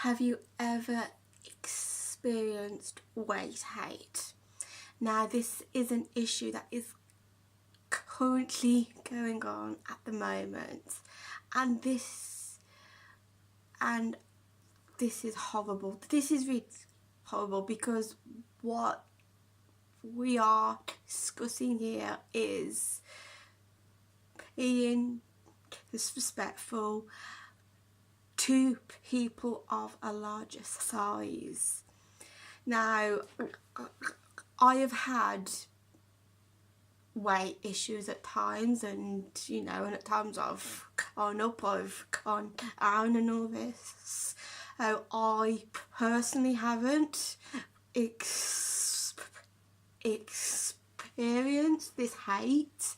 Have you ever experienced weight hate? Now, this is an issue that is currently going on at the moment, and this is horrible. This is really horrible because what we are discussing here is being disrespectful to people of a larger size. Now, I have had weight issues at times, and at times I've gone up, I've gone down and all this. I personally haven't experienced this hate.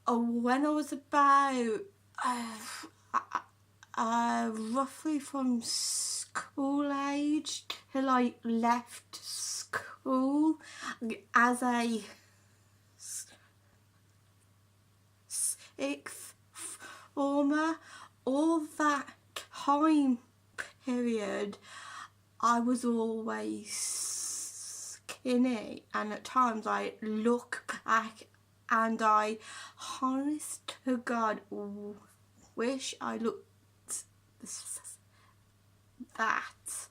When I was about roughly from school age till I left school as a sixth former, all that time period I was always skinny, and at times I look back and I honest to God wish I looked that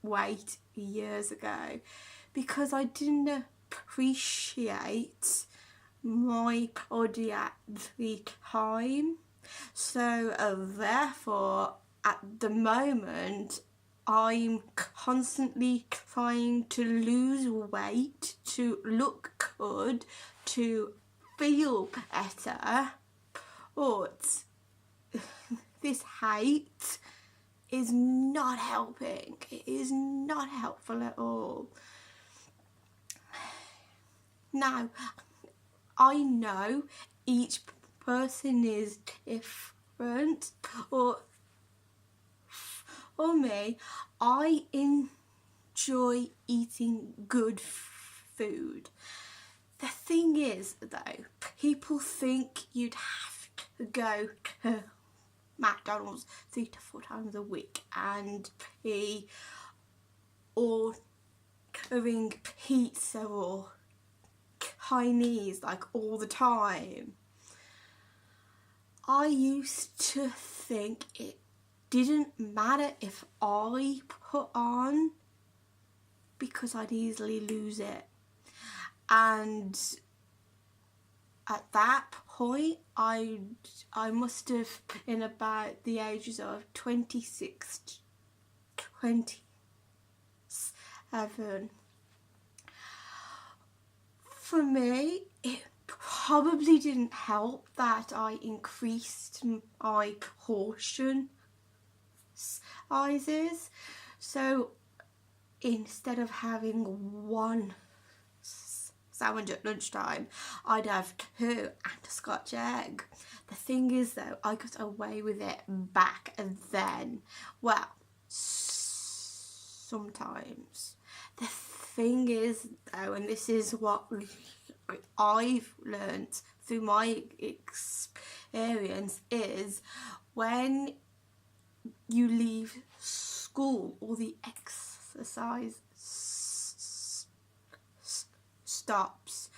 weight years ago, because I didn't appreciate my body at the time. So therefore at the moment I'm constantly trying to lose weight, to look good, to feel better, but this hate is not helping. It is not helpful at all. Now, I know each person is different, or for me, I enjoy eating good food. The thing is though, people think you'd have to go to McDonald's 3 to 4 times a week and be ordering pizza or Chinese like all the time. I used to think it didn't matter if I put on, because I'd easily lose it. And at that point I must have been about the ages of 26 to 27. For me, it probably didn't help that I increased my portion sizes. So instead of having one sandwich at lunchtime, I'd have 2 and a Scotch egg. The thing is though, I got away with it back then. Well, sometimes. The thing is though, and this is what I've learnt through my experience, is when you leave school or the exercise stops,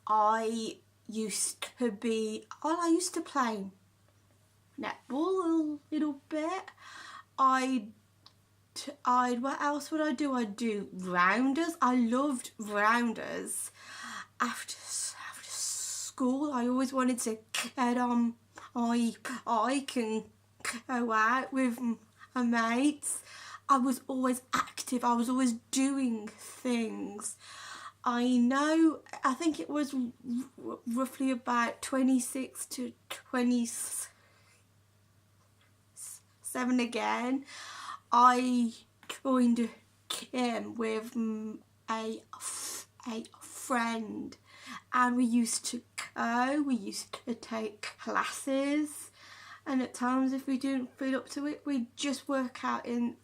I used to play netball a little bit. What else would I do? I'd do rounders. I loved rounders. After school, I always wanted to get on my bike and go out with my mates. I was always active. I was always doing things. I think it was roughly about 26 to 27 again. I joined a gym with a friend, and we used to take classes, and at times if we didn't feel up to it, we'd just work out in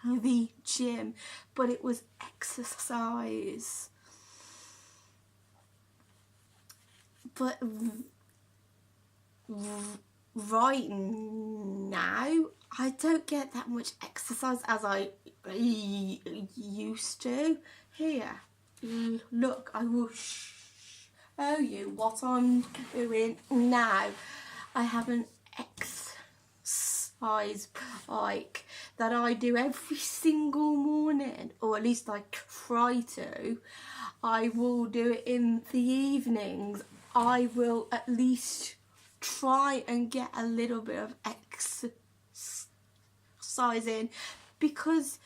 the gym, but it was exercise. But right now I don't get that much exercise as I used to. Here, look, I will show you what I'm doing now. I have an exercise bike that I do every single morning, or at least I try to. I will do it in the evenings. I will at least try and get a little bit of exercise in, because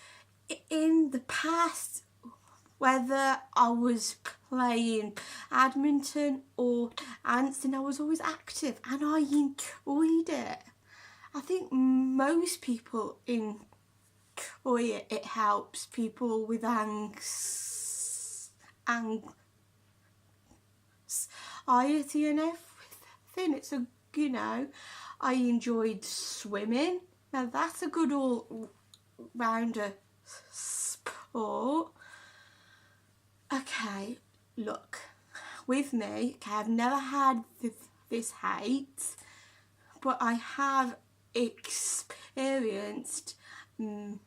in the past, whether I was playing badminton or dancing, I was always active and I enjoyed it. I think most people enjoy it. It helps people with anxiety and everything. It's a, you know, I enjoyed swimming. Now that's a good all-rounder sport. Okay, look, with me, okay, I've never had this hate, but I have experienced men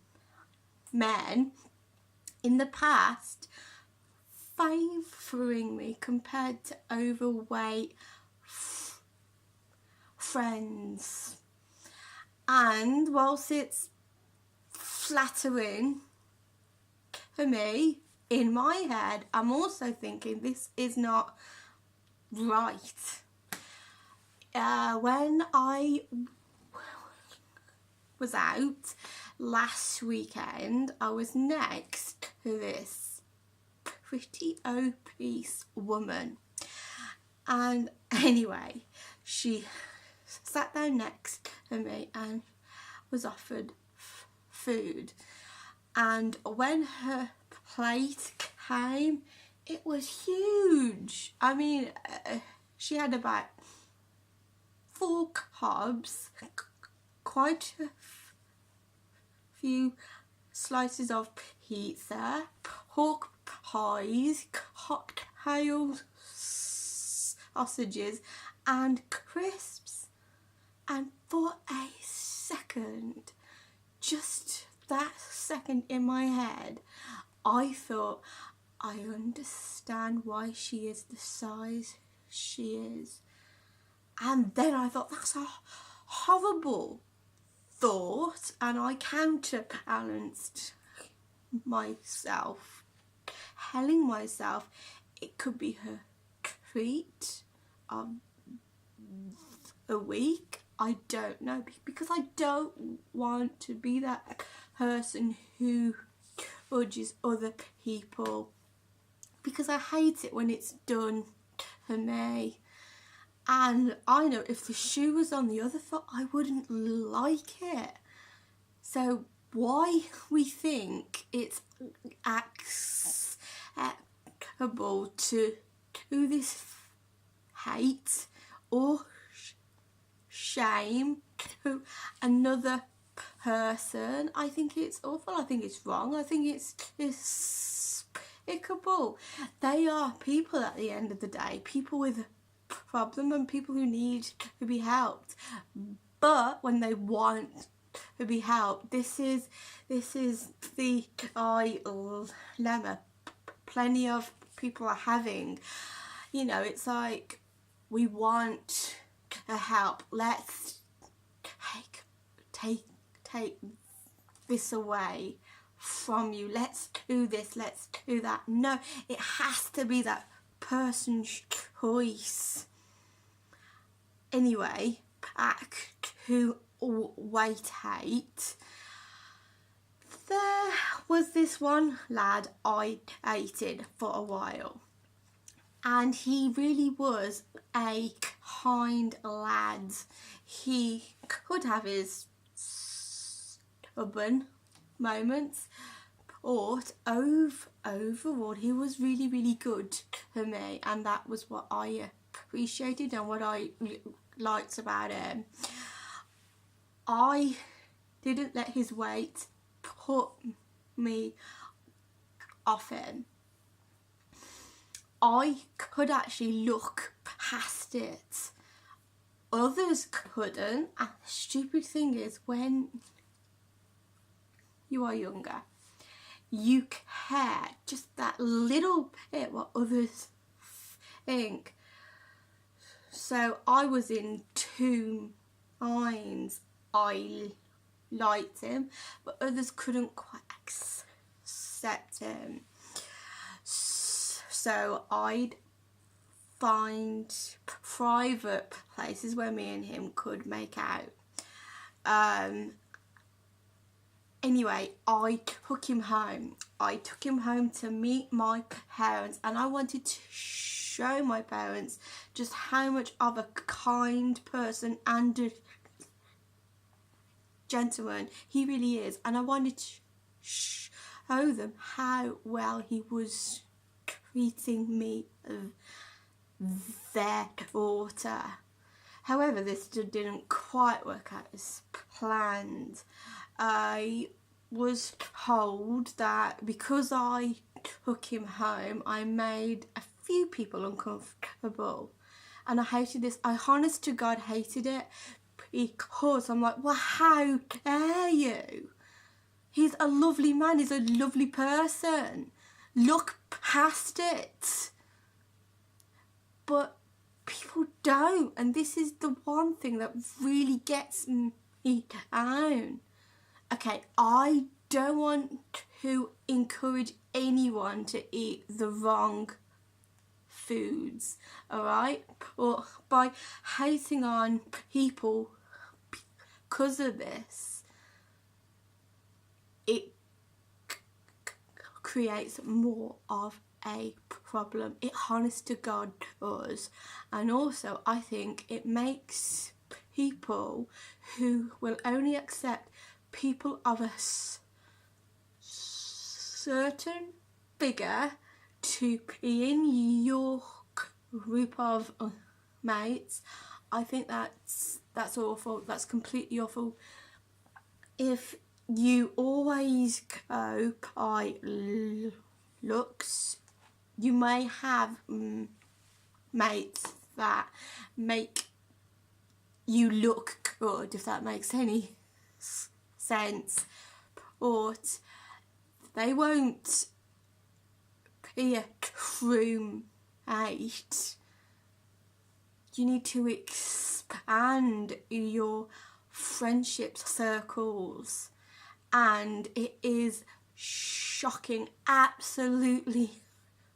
in the past favouring me compared to overweight friends. And whilst it's flattering for me, in my head, I'm also thinking this is not right. When I was out last weekend, I was next to this pretty obese woman. And anyway, she sat down next to me and was offered food. And when her plate came, it was huge. I mean, she had about 4 carbs, quite a few slices of pizza, pork pies, cocktails, sausages and crisps. And for a second, just that second in my head, I thought, I understand why she is the size she is. And then I thought, that's a horrible thought, and I counterbalanced myself, telling myself it could be her treat of a week. I don't know, because I don't want to be that person who judges other people, because I hate it when it's done for me. And I know if the shoe was on the other foot, I wouldn't like it. So why we think it's acceptable to do this hate or shame to another person, I think it's awful. I think it's wrong. I think it's despicable. They are people at the end of the day, people with a problem and people who need to be helped. But when they want to be helped, this is the dilemma plenty of people are having. You know, it's like, we want to help, let's take this away from you, let's do this, let's do that. No, it has to be that person's choice. Anyway, back to weight hate. There was this one lad I dated for a while, and he really was a kind lad. He could have his stubborn moments, but overall he was really, really good for me, and that was what I appreciated and what I liked about him. I didn't let his weight put me off him. I could actually look past it. others couldn't. And the stupid thing is, when you are younger, you care just that little bit what others think. So I was in two minds. I liked him, but others couldn't quite accept him. So I'd find private places where me and him could make out. Anyway, I took him home. I took him home to meet my parents, and I wanted to show my parents just how much of a kind person and a gentleman he really is. And I wanted to show them how well he was treating me, their daughter. However, this didn't quite work out as planned. I was told that because I took him home, I made a few people uncomfortable. And I hated this. I honest to God hated it, because I'm like, well, how dare you? He's a lovely man. He's a lovely person. Look past it. But people don't. And this is the one thing that really gets me down. Okay, I don't want to encourage anyone to eat the wrong foods, alright? Or by hating on people because of this, it creates more of a problem. It honest to God does. And also I think it makes people who will only accept people of a certain figure to be in your group of mates. I think that's awful. That's completely awful. If you always go by looks, you may have mates that make you look good, if that makes any sense, but they won't be a true mate. You need to expand your friendship circles, and it is shocking, absolutely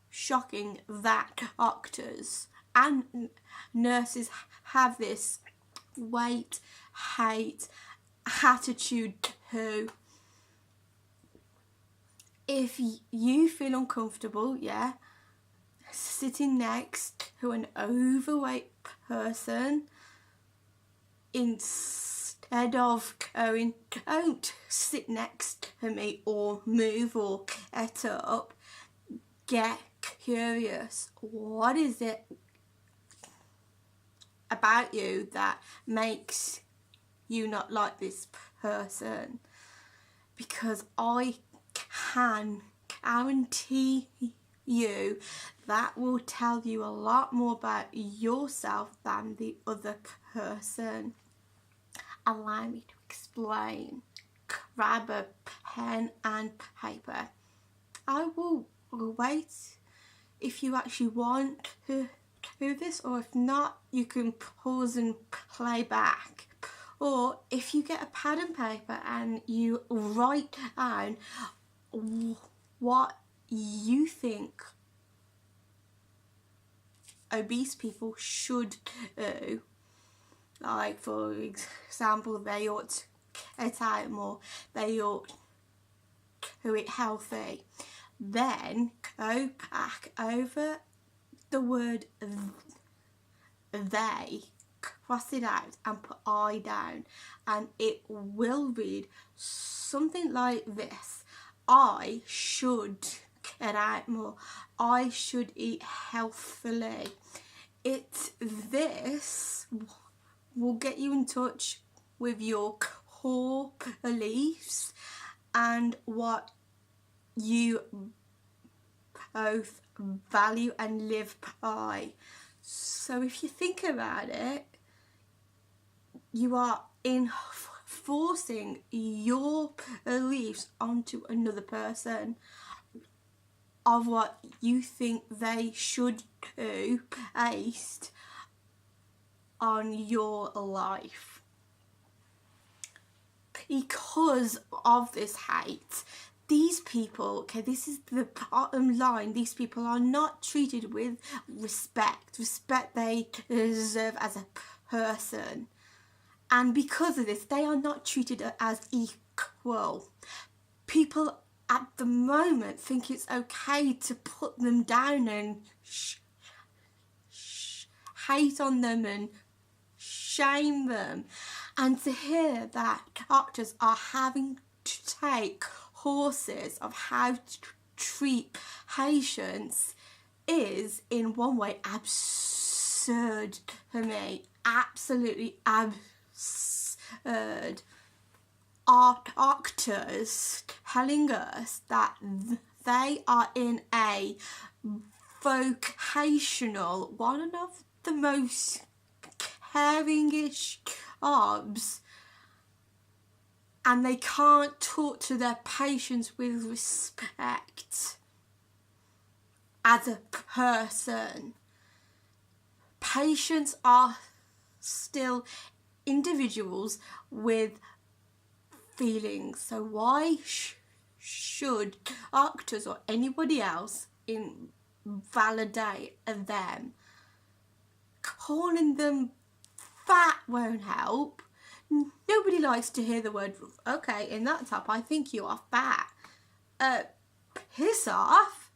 shocking, that doctors and nurses have this weight hate attitude too. If you feel uncomfortable, sitting next to an overweight person, instead of going, don't sit next to me or move or get up, get curious. What is it about you that makes you not like this person? Because I can guarantee you that will tell you a lot more about yourself than the other person. Allow me to explain. Grab a pen and paper. I will wait if you actually want to do this, or if not, you can pause and play back. Or if you get a pad and paper and you write down what you think obese people should do, like for example, they ought to get out more, they ought to eat healthy, then go back over the word they, cross it out and put I down, and it will read something like this: I should get out more, I should eat healthily. This will get you in touch with your core beliefs and what you both value and live by. So if you think about it, you are enforcing your beliefs onto another person of what you think they should do based on your life. Because of this hate, these people, okay, this is the bottom line, these people are not treated with respect they deserve as a person. And because of this, they are not treated as equal. People at the moment think it's okay to put them down and hate on them and shame them. And to hear that doctors are having to take courses of how to treat patients is, in one way, absurd for me. Absolutely absurd. Are doctors telling us that they are in a vocational, one of the most caring-ish jobs, and they can't talk to their patients with respect as a person? Patients are still individuals with feelings, so why should doctors or anybody else invalidate them? Calling them fat won't help. Nobody likes to hear the word, okay, in that top I think you are fat. Piss off.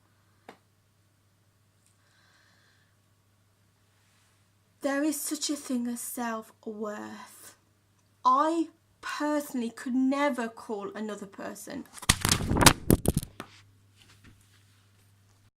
There is such a thing as self-worth. I personally could never call another person